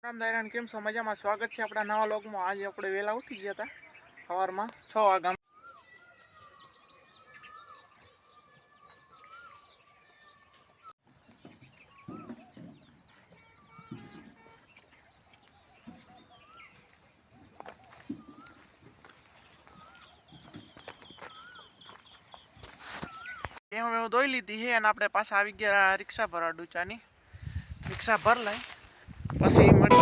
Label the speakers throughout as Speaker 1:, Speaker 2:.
Speaker 1: રામ દાયરાન કેમ છો મજામાં? સ્વાગત છે આપણા નવા વ્લોગમાં। આજે આપણે વહેલા ઉઠી ગયા હતા સવારમાં 6 વાગ્યા। હું ધોઈ લીધી છે અને આપણે પાછા આવી ગયા રિક્ષા ભરવા ડૂચાની। રિક્ષા ભર લઈ પછી મળી।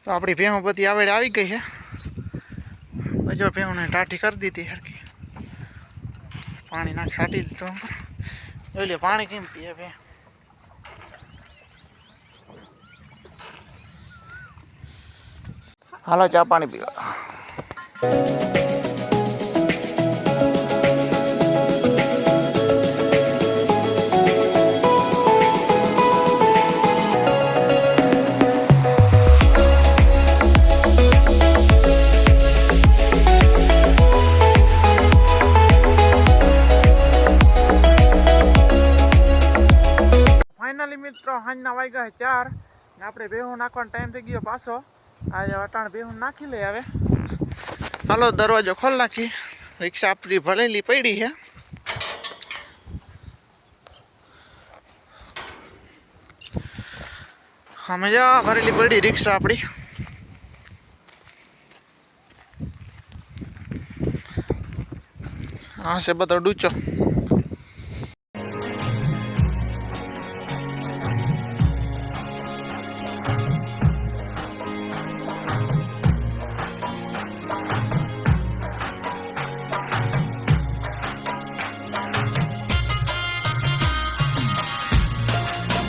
Speaker 1: तो अपनी भेहू बधी आवड़े आई गई है। बजो भेहू ने टाठी कर दी थी हरकी पानी ना छाटी दीधो। जो पानी केम पीए भे हालो चा पानी पीवा। फाइनली मित्रों हांजना वाग्या 4 ने आपणे भेहू नाखવાનો टाइम थई गयो पाछो। आज अटाण भेहू नाखी ले आवे। हालो दरवाजो खोल नाखी। रिक्शा आपणी भरेली पड़ी है। हमें जा भरेली पड़ी रिक्शा अपनी। हाँ से बता डूचो।